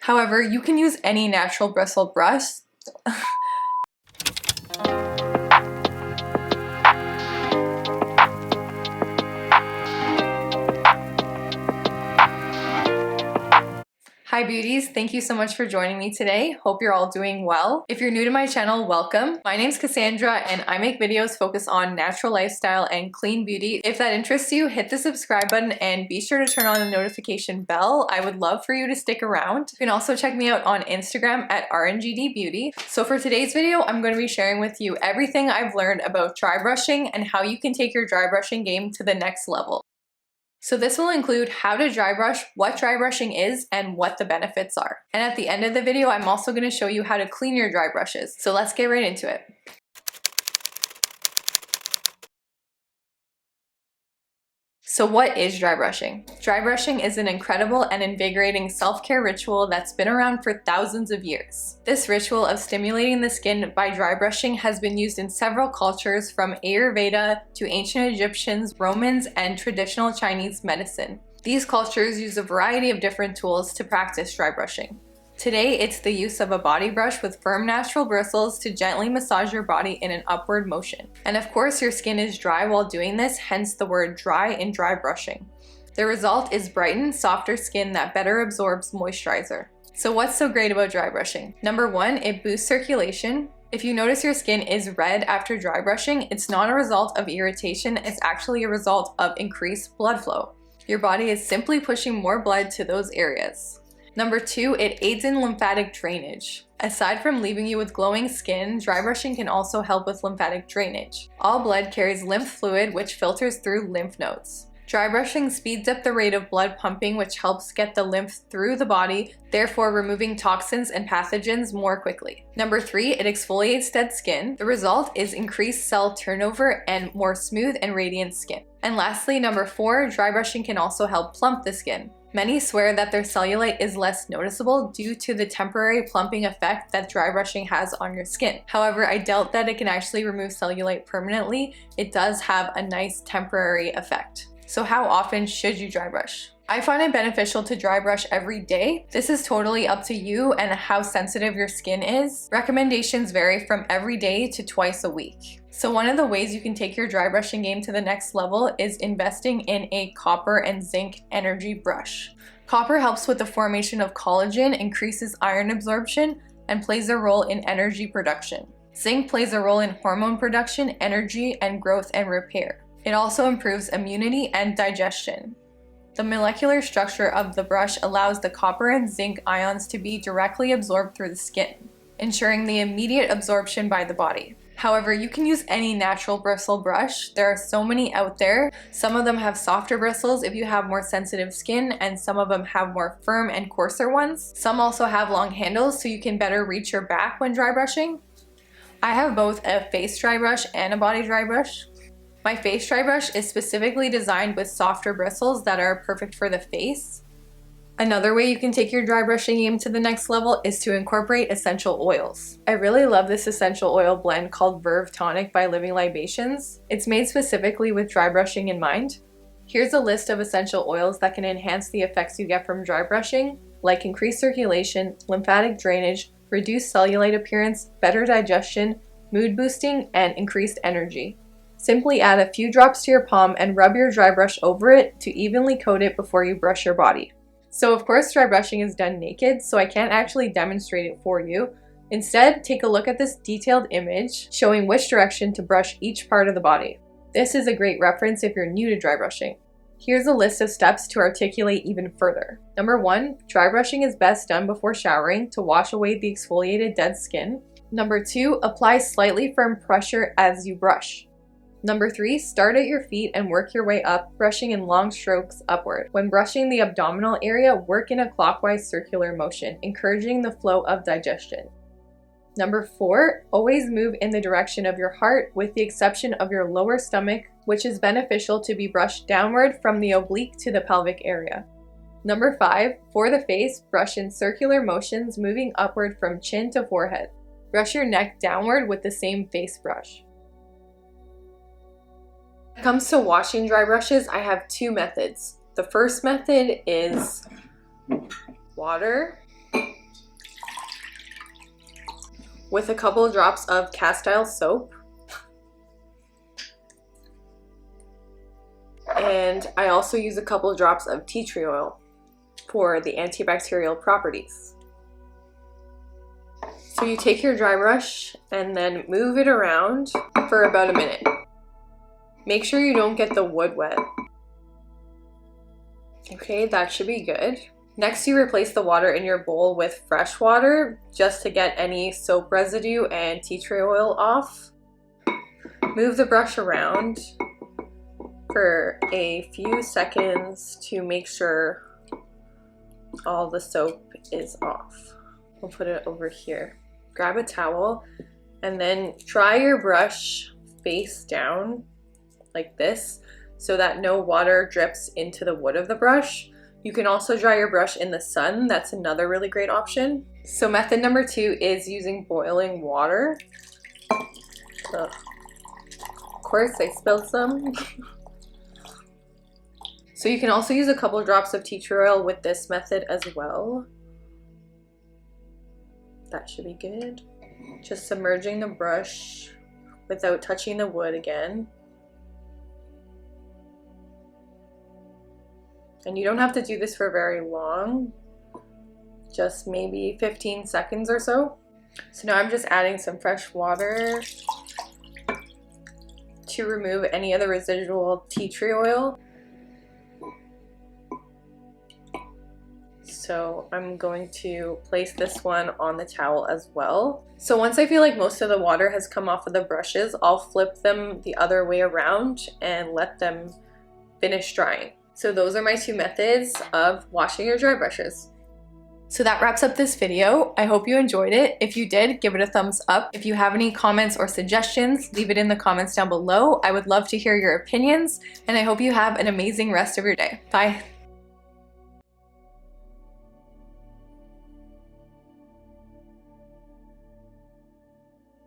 However, you can use any natural bristle brush. Hi beauties, thank you so much for joining me today. Hope you're all doing well. If you're new to my channel, welcome. My name's Cassandra and I make videos focused on natural lifestyle and clean beauty. If that interests you, hit the subscribe button and be sure to turn on the notification bell. I would love for you to stick around. You can also check me out on Instagram at rngdbeauty. So for today's video, I'm going to be sharing with you everything I've learned about dry brushing and how you can take your dry brushing game to the next level. So this will include how to dry brush, what dry brushing is, and what the benefits are. And at the end of the video, I'm also going to show you how to clean your dry brushes. So let's get right into it. So what is dry brushing? Dry brushing is an incredible and invigorating self-care ritual that's been around for thousands of years. This ritual of stimulating the skin by dry brushing has been used in several cultures from Ayurveda to ancient Egyptians, Romans, and traditional Chinese medicine. These cultures use a variety of different tools to practice dry brushing. Today, it's the use of a body brush with firm natural bristles to gently massage your body in an upward motion. And of course, your skin is dry while doing this, hence the word dry in dry brushing. The result is brightened, softer skin that better absorbs moisturizer. So what's so great about dry brushing? Number one, it boosts circulation. If you notice your skin is red after dry brushing, it's not a result of irritation, it's actually a result of increased blood flow. Your body is simply pushing more blood to those areas. Number two, it aids in lymphatic drainage. Aside from leaving you with glowing skin, dry brushing can also help with lymphatic drainage. All blood carries lymph fluid, which filters through lymph nodes. Dry brushing speeds up the rate of blood pumping, which helps get the lymph through the body, therefore removing toxins and pathogens more quickly. Number three, it exfoliates dead skin. The result is increased cell turnover and more smooth and radiant skin. And lastly, number four, dry brushing can also help plump the skin. Many swear that their cellulite is less noticeable due to the temporary plumping effect that dry brushing has on your skin. However, I doubt that it can actually remove cellulite permanently. It does have a nice temporary effect. So how often should you dry brush? I find it beneficial to dry brush every day. This is totally up to you and how sensitive your skin is. Recommendations vary from every day to twice a week. So one of the ways you can take your dry brushing game to the next level is investing in a copper and zinc energy brush. Copper helps with the formation of collagen, increases iron absorption, and plays a role in energy production. Zinc plays a role in hormone production, energy, and growth and repair. It also improves immunity and digestion. The molecular structure of the brush allows the copper and zinc ions to be directly absorbed through the skin, ensuring the immediate absorption by the body. However, you can use any natural bristle brush. There are so many out there. Some of them have softer bristles if you have more sensitive skin, and some of them have more firm and coarser ones. Some also have long handles so you can better reach your back when dry brushing. I have both a face dry brush and a body dry brush. My face dry brush is specifically designed with softer bristles that are perfect for the face. Another way you can take your dry brushing game to the next level is to incorporate essential oils. I really love this essential oil blend called Verve Tonic by Living Libations. It's made specifically with dry brushing in mind. Here's a list of essential oils that can enhance the effects you get from dry brushing, like increased circulation, lymphatic drainage, reduced cellulite appearance, better digestion, mood boosting, and increased energy. Simply add a few drops to your palm and rub your dry brush over it to evenly coat it before you brush your body. So of course dry brushing is done naked, so I can't actually demonstrate it for you. Instead, take a look at this detailed image showing which direction to brush each part of the body. This is a great reference if you're new to dry brushing. Here's a list of steps to articulate even further. Number one, dry brushing is best done before showering to wash away the exfoliated dead skin. Number two, apply slightly firm pressure as you brush. Number three, start at your feet and work your way up, brushing in long strokes upward. When brushing the abdominal area, work in a clockwise circular motion, encouraging the flow of digestion. Number four, always move in the direction of your heart with the exception of your lower stomach, which is beneficial to be brushed downward from the oblique to the pelvic area. Number five, for the face, brush in circular motions moving upward from chin to forehead. Brush your neck downward with the same face brush. When it comes to washing dry brushes, I have two methods. The first method is water with a couple of drops of Castile Soap. And I also use a couple of drops of tea tree oil for the antibacterial properties. So you take your dry brush and then move it around for about a minute. Make sure you don't get the wood wet. Okay, that should be good. Next, you replace the water in your bowl with fresh water just to get any soap residue and tea tree oil off. Move the brush around for a few seconds to make sure all the soap is off. We'll put it over here. Grab a towel and then dry your brush face down like this so that no water drips into the wood of the brush. You can also dry your brush in the sun. That's another really great option. So method number 2 is using boiling water. Ugh. Of course, I spilled some. So you can also use a couple of drops of tea tree oil with this method as well. That should be good. Just submerging the brush without touching the wood again. And you don't have to do this for very long, just maybe 15 seconds or so. So now I'm just adding some fresh water to remove any of the residual tea tree oil. So I'm going to place this one on the towel as well. So once I feel like most of the water has come off of the brushes, I'll flip them the other way around and let them finish drying. So those are my 2 methods of washing your dry brushes. So that wraps up this video. I hope you enjoyed it. If you did, give it a thumbs up. If you have any comments or suggestions, leave it in the comments down below. I would love to hear your opinions, and I hope you have an amazing rest of your day. Bye.